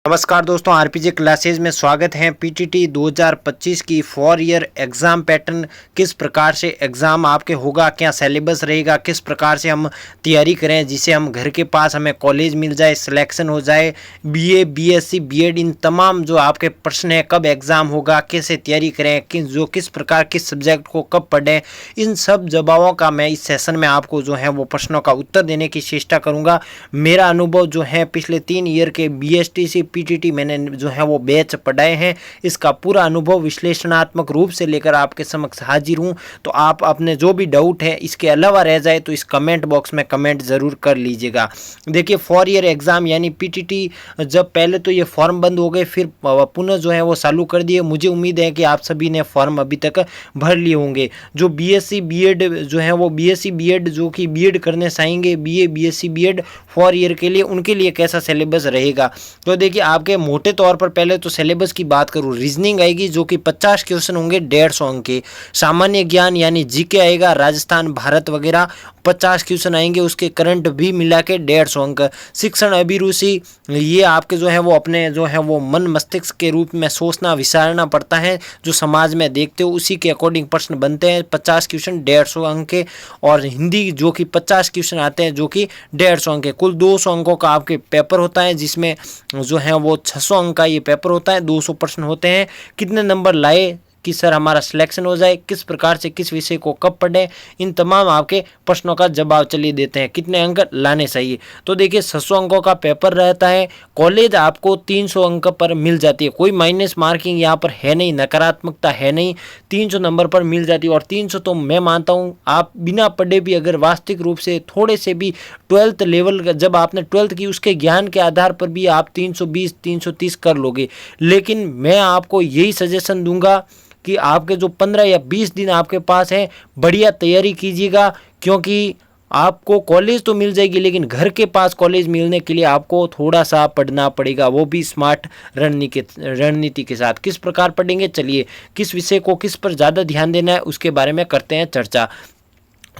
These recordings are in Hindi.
नमस्कार दोस्तों, आरपीजे क्लासेज में स्वागत है। पीटीटी 2025 की 4 ईयर एग्ज़ाम पैटर्न, किस प्रकार से एग्ज़ाम आपके होगा, क्या सिलेबस रहेगा, किस प्रकार से हम तैयारी करें जिससे हम घर के पास हमें कॉलेज मिल जाए, सिलेक्शन हो जाए, बीए, बीएससी, बीएड, इन तमाम जो आपके प्रश्न हैं, कब एग्ज़ाम होगा, कैसे तैयारी करें, किस प्रकार किस सब्जेक्ट को कब पढ़ें, इन सब जवाबों का मैं इस सेशन में आपको जो है वो प्रश्नों का उत्तर देने की चेष्टा करूँगा। मेरा अनुभव जो है पिछले 3 ईयर के बीएसटीसी पीटीटी मैंने जो है वो बैच पढ़ाए हैं, इसका पूरा अनुभव विश्लेषणात्मक रूप से लेकर आपके समक्ष हाजिर हूं। तो आप अपने जो भी डाउट है इसके अलावा रह जाए तो इस कमेंट बॉक्स में कमेंट ज़रूर कर लीजिएगा। देखिए 4 ईयर एग्ज़ाम यानी पीटीटी, जब पहले तो ये फॉर्म बंद हो गए, फिर पुनः जो है वो चालू कर दिए। मुझे उम्मीद है कि आप सभी ने फॉर्म अभी तक भर लिए होंगे। जो बीएससी बीएड जो है वो बीएससी बीएड जो कि बीएड करने चाहेंगे, बीए बीएससी बीएड 4 ईयर के लिए, उनके लिए कैसा सिलेबस रहेगा। तो देखिए आपके मोटे तौर पर पहले तो सिलेबस की बात करूँ, रीजनिंग आएगी जो कि 50 क्वेश्चन होंगे 150 अंक के। सामान्य ज्ञान यानी जीके आएगा, राजस्थान भारत वगैरह 50 क्वेश्चन आएंगे, उसके करंट भी मिला के 150 अंक। शिक्षण अभिरुचि, ये आपके जो है वो अपने जो है वो मन मस्तिष्क के रूप में सोचना विचारना पड़ता है, जो समाज में देखते हो उसी के अकॉर्डिंग प्रश्न बनते हैं। 50 क्वेश्चन 150 अंक के। और हिंदी जो कि 50 क्वेश्चन आते हैं जो कि 150 अंक के। कुल 200 अंकों का आपके पेपर होता है, जिसमें जो है वो 600 अंक का ये पेपर होता है। 200 प्रश्न होते हैं। कितने नंबर लाए कि सर हमारा सिलेक्शन हो जाए, किस प्रकार से किस विषय को कब पढ़ें, इन तमाम आपके प्रश्नों का जवाब चलिए देते हैं। कितने अंक लाने चाहिए, तो देखिए 600 अंकों का पेपर रहता है। कॉलेज आपको 300 अंक पर मिल जाती है, कोई माइनस मार्किंग यहाँ पर है नहीं, नकारात्मकता है नहीं, 300 नंबर पर मिल जाती है। और 300 तो मैं मानता हूँ आप बिना पढ़े भी अगर वास्तविक रूप से थोड़े से भी 12th लेवल का, जब आपने 12th की उसके ज्ञान के आधार पर भी आप 320 330 कर लोगे। लेकिन मैं आपको यही सजेशन दूंगा कि आपके जो 15 या 20 दिन आपके पास है, बढ़िया तैयारी कीजिएगा, क्योंकि आपको कॉलेज तो मिल जाएगी लेकिन घर के पास कॉलेज मिलने के लिए आपको थोड़ा सा पढ़ना पड़ेगा, वो भी स्मार्ट रणनीति के साथ। किस प्रकार पढ़ेंगे, चलिए किस विषय को किस पर ज़्यादा ध्यान देना है उसके बारे में करते हैं चर्चा।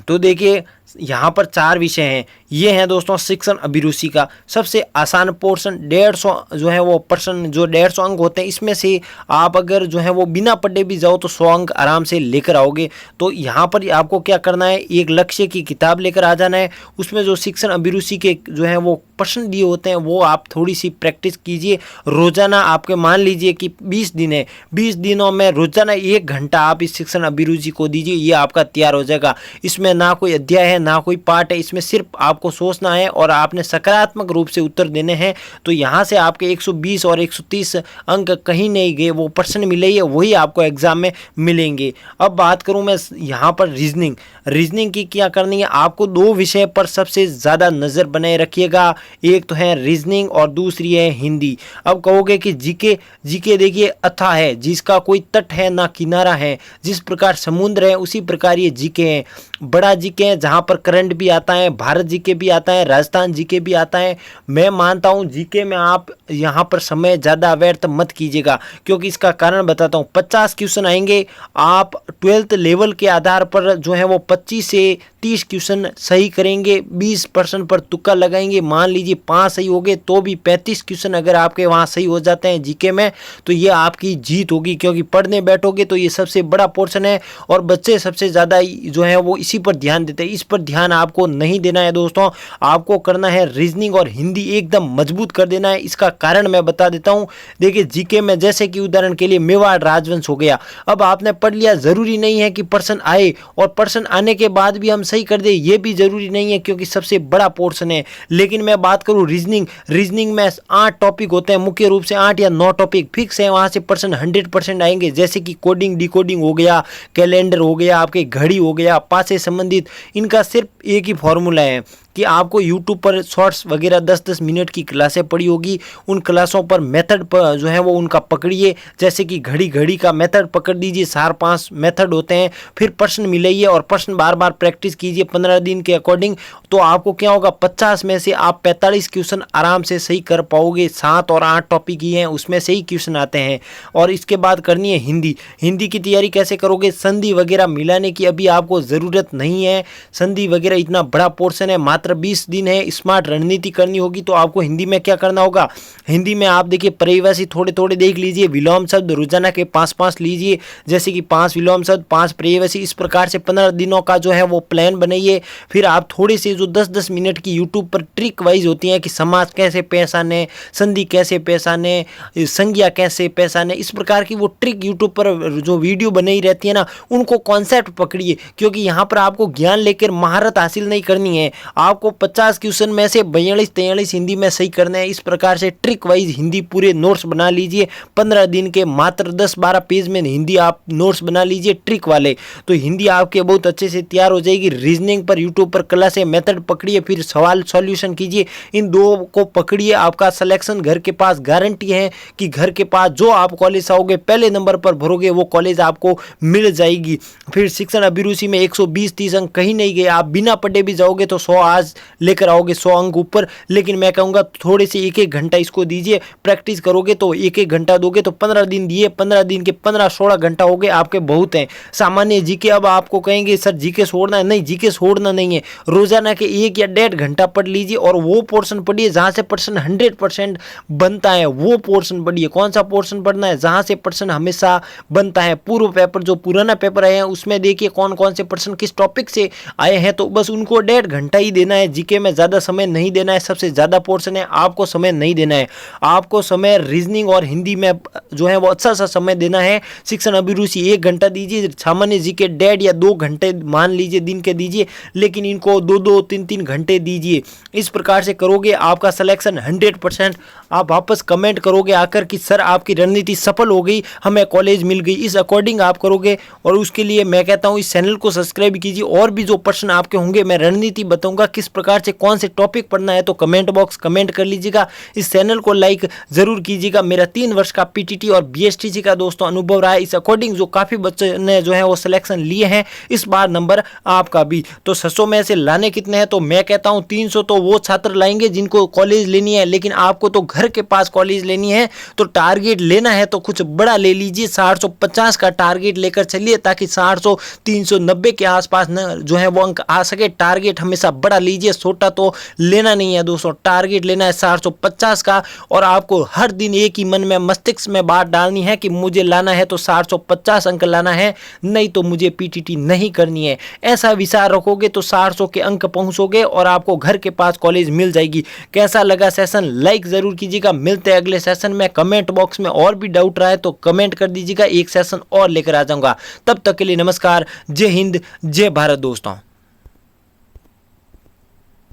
तो देखिए यहाँ पर 4 विषय हैं। ये हैं दोस्तों शिक्षण अभिरुचि का सबसे आसान पोर्शन, 150 जो है वो प्रश्न, जो 150 अंक होते हैं, इसमें से आप अगर जो है वो बिना पढ़े भी जाओ तो 100 अंक आराम से लेकर आओगे। तो यहाँ पर आपको क्या करना है, एक लक्ष्य की किताब लेकर आ जाना है, उसमें जो शिक्षण अभिरुचि के जो है वो प्रश्न दिए होते हैं वो आप थोड़ी सी प्रैक्टिस कीजिए। रोजाना आपके मान लीजिए कि 20 दिन है, 20 दिनों में रोजाना 1 घंटा आप इस शिक्षण अभिरुचि को दीजिए, ये आपका तैयार हो जाएगा। इसमें ना कोई अध्याय है ना कोई पाठ है, इसमें सिर्फ आपको सोचना है और आपने सकारात्मक रूप से उत्तर देने हैं। तो यहाँ से आपके 120 और 130 अंक कहीं नहीं गए, वो प्रश्न मिले ही वही आपको एग्जाम में मिलेंगे। अब बात करूँ मैं यहाँ पर रीजनिंग की क्या करनी है, आपको 2 विषय पर सबसे ज़्यादा नज़र बनाए रखिएगा। एक तो है रीजनिंग और दूसरी है हिंदी। अब कहोगे कि जीके देखिए अथाह है, जिसका कोई तट है ना किनारा है, जिस प्रकार समुद्र है उसी प्रकार ये जीके है। बड़ा जीके है जहाँ पर करंट भी आता है, भारत जीके भी आता है, राजस्थान जीके भी आता है। मैं मानता हूँ जीके में आप यहाँ पर समय ज़्यादा व्यर्थ मत कीजिएगा, क्योंकि इसका कारण बताता हूँ। 50 क्वेश्चन आएंगे, आप 12th लेवल के आधार पर जो है वो 25 से 30 क्वेश्चन सही करेंगे, 20% पर तुक्का लगाएंगे। मान लीजिए 5 सही हो गए तो भी 35 क्वेश्चन अगर आपके वहाँ सही हो जाते हैं जीके में, तो ये आपकी जीत होगी, क्योंकि पढ़ने बैठोगे तो ये सबसे बड़ा पोर्शन है और बच्चे सबसे ज़्यादा जो है वो इसी पर ध्यान देते हैं। इस पर ध्यान आपको नहीं देना है दोस्तों, आपको करना है रीजनिंग और हिंदी एकदम मजबूत कर देना है। इसका कारण मैं बता देता हूँ। देखिए जीके में जैसे कि उदाहरण के लिए मेवाड़ राजवंश हो गया, अब आपने पढ़ लिया, जरूरी नहीं है कि प्रश्न आए और प्रश्न आने के बाद भी हम सही कर दे, ये भी जरूरी नहीं है, क्योंकि सबसे बड़ा पोर्शन है। लेकिन मैं बात करूं रीजनिंग में 8 टॉपिक होते हैं, मुख्य रूप से 8 या 9 टॉपिक फिक्स है, वहां से प्रश्न 100% आएंगे। जैसे कि कोडिंग डिकोडिंग हो गया, कैलेंडर हो गया, आपके घड़ी हो गया, पास से संबंधित, इनका सिर्फ एक ही फॉर्मूला है कि आपको YouTube पर शॉर्ट्स वगैरह 10-10 मिनट की क्लासें पढ़ी होगी, उन क्लासों पर मेथड पर जो है वो उनका पकड़िए। जैसे कि घड़ी का मेथड पकड़ दीजिए, 4-5 मेथड होते हैं, फिर प्रश्न मिलाइए और प्रश्न बार बार प्रैक्टिस कीजिए 15 दिन के अकॉर्डिंग। तो आपको क्या होगा, 50 में से आप 45 क्वेश्चन आराम से सही कर पाओगे। 7 और 8 टॉपिक ही हैं, उसमें से ही क्वेश्चन आते हैं। और इसके बाद करनी है हिंदी की तैयारी कैसे करोगे, संधि वगैरह मिलाने की अभी आपको ज़रूरत नहीं है। संधि वगैरह इतना बड़ा पोर्शन है, मात्र मात्र 20 दिन है, स्मार्ट रणनीति करनी होगी। तो आपको हिंदी में क्या करना होगा, हिंदी में आप देखिए पर्यायवाची थोड़े थोड़े देख लीजिए, विलोम शब्द रोजाना के 5-5 लीजिए, जैसे कि 5 विलोम शब्द 5 पर्यायवाची, इस प्रकार से 15 दिनों का जो है वो प्लान बनाइए। फिर आप थोड़े से जो 10-10 मिनट की यूट्यूब पर ट्रिक वाइज होती हैं कि समास कैसे पहचाने, संधि कैसे पहचाने, संज्ञा कैसे पहचाने, इस प्रकार की वो ट्रिक यूट्यूब पर जो वीडियो बनाई रहती है ना, उनको कॉन्सेप्ट पकड़िए, क्योंकि यहाँ पर आपको ज्ञान लेकर महारत हासिल नहीं करनी है। आपको 50 क्वेश्चन में से 42-43 हिंदी में सही करने हैं। इस प्रकार से ट्रिक वाइज हिंदी पूरे नोट्स बना लीजिए। 15 दिन के मात्र 10-12 पेज में हिंदी आप नोट्स बना लीजिए ट्रिक वाले, तो हिंदी आपके बहुत अच्छे से तैयार हो जाएगी। रीजनिंग पर यूट्यूब पर कला से मेथड पकड़िए, फिर सवाल सॉल्यूशन कीजिए, इन दो को पकड़िए। आपका सिलेक्शन घर के पास गारंटी है कि घर के पास जो आप कॉलेज आओगे पहले नंबर पर भरोगे वो कॉलेज आपको मिल जाएगी। फिर शिक्षण अभिरुचि में 120-30 अंक कहीं नहीं गए, आप बिना पढ़े भी जाओगे तो 100 आज लेकर आओगे, 100 अंक ऊपर। लेकिन मैं कहूँगा थोड़े से 1-1 घंटा इसको दीजिए, प्रैक्टिस करोगे तो 1-1 घंटा दोगे तो 15 दिन दिए, 15 दिन के 15-16 घंटा हो गए आपके, बहुत हैं। सामान्य जीके अब आपको कहेंगे सर जीके छोड़ना है, नहीं जीके छोड़ना नहीं है, रोजाना के 1 या 1.5 घंटा पढ़ लीजिए और वो पोर्शन पढ़िए जहाँ से पर्सन 100% बनता है, वो पोर्शन पढ़िए। कौन सा पोर्शन पढ़ना है, जहाँ से पर्सन हमेशा बनता है। पूर्व पेपर जो पुराना पेपर आए हैं उसमें देखिए कौन कौन से पर्सन किस टॉपिक से आए हैं, तो बस उनको 1.5 घंटा ही देना है। जीके में ज़्यादा समय नहीं देना है, सबसे ज़्यादा पोर्शन है, आपको समय नहीं देना है। आपको समय रीजनिंग और हिंदी में जो है वो अच्छा सा समय देना है। शिक्षण अभिरुचि 1 घंटा दीजिए, सामान्य जीके 1.5 या 2 घंटे मान लीजिए दिन के दीजिए, लेकिन इनको 2-2, 3-3 घंटे दीजिए। इस प्रकार से करोगे आपका सिलेक्शन 100%। आप वापस कमेंट करोगे आकर कि सर आपकी रणनीति सफल हो गई, हमें कॉलेज मिल गई, इस अकॉर्डिंग आप करोगे। और उसके लिए मैं कहता हूँ इस चैनल को सब्सक्राइब कीजिए, और भी जो प्रश्न आपके होंगे मैं रणनीति बताऊंगा किस प्रकार से कौन से टॉपिक पढ़ना है, तो कमेंट बॉक्स कमेंट कर लीजिएगा। इस चैनल को लाइक जरूर कीजिएगा। मेरा 3 वर्ष का पीटीटी और बीएसटीसी का दोस्तों अनुभव रहा है, इस अकॉर्डिंग जो काफ़ी बच्चे ने जो है वो सिलेक्शन लिए हैं, इस बार नंबर आपका भी। तो 600 में से लाने कितने हैं, तो मैं कहता हूँ 300 तो वो छात्र लाएंगे जिनको कॉलेज लेनी है, लेकिन आपको तो घर के पास कॉलेज लेनी है, तो टारगेट लेना है तो कुछ बड़ा ले लीजिए। 750 का टारगेट लेकर चलिए ताकि 700 390 के आसपास न जो है वो अंक आ सके। टारगेट हमेशा बड़ा लीजिए, छोटा तो लेना नहीं है दोस्तों। टारगेट लेना है 750 का, और आपको हर दिन एक ही मन में मस्तिष्क में बात डालनी है कि मुझे लाना है तो 750 अंक लाना है, नहीं तो मुझे पीटीटी नहीं करनी है। ऐसा विचार रखोगे तो 700 के अंक पहुंचोगे और आपको घर के पास कॉलेज मिल जाएगी। कैसा लगा सेशन, लाइक जरूर कीजिएगा। मिलते हैं अगले सेशन में। कमेंट बॉक्स में और भी डाउट रहा है तो कमेंट कर दीजिएगा, एक सेशन और लेकर आ जाऊंगा। तब तक के लिए नमस्कार, जय हिंद, जय भारत दोस्तों।